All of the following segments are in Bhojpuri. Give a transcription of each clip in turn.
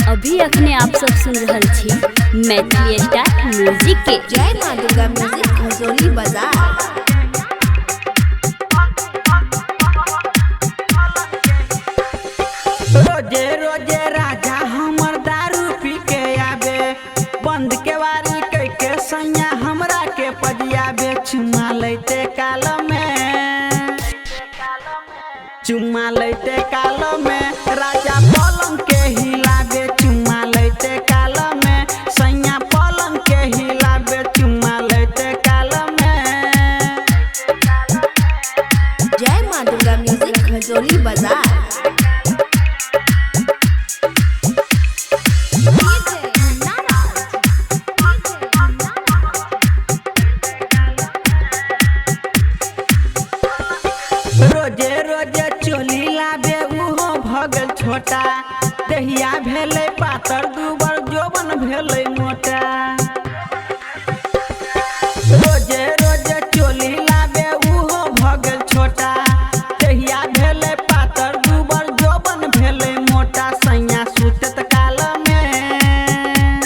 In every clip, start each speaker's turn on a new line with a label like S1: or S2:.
S1: अभी अखने आप सब सुन रहल छी मैथिली स्टार म्यूजिक के।
S2: जय मां दुर्गा म्यूजिक खजोली बाजार।
S3: रोजे रोजे राजा हमर दारू पी के आवे, बंद के वारी कह के सैया हमरा के पजियाबे। चुम्मा लेते काल में, चुम्मा लेते काल में राजा पलंग के हिलाबे। चुम्मा लेते काल में सैया पलंग के हिलाबे। चुम्मा लेते काल में।
S2: जय मां दुर्गा म्यूजिक खजोली बाजार।
S3: रोजे रोजे चोली लाबे उहो भगल छोटा, दहिया भेले पातर दुबर जोबन भेले मोटा। रोजे रोजे चोली लाबे उहो भगल छोटा, दहिया भेले पातर दुबर जोबन भेले मोटा। सैया सुतत काल में,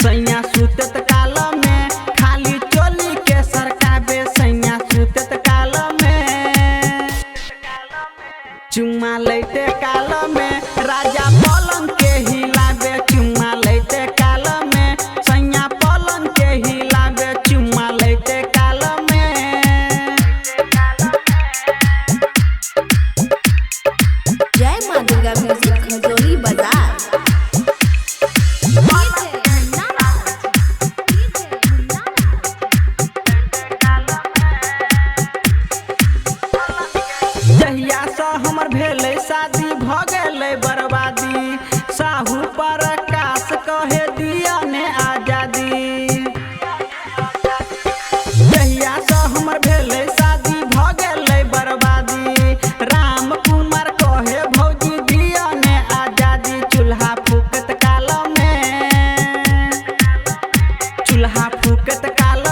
S3: सैया सुतत काल में खाली चोली के सरकाबे। सैया सुतत काल में चुम्मा लेते काल में राजा पलंग के हिलाबे। चुम्मा लेते काल में सैया पलंग के हिलाबे। चुम्मा लेते काल में।
S2: जय मां दुर्गा म्यूजिक खजोली बाजार।
S3: जहिया से हमर भेले शादी भ गेले बर्बादी, साहू पर आकाश कहे दिया ने आजादी। जहिया से हमर भेले शादी भ गेले बर्बादी, राम कुमार कहे भौजी दिया ने आजादी। चूल्हा फूकत काल में, चूल्हा फूकत काल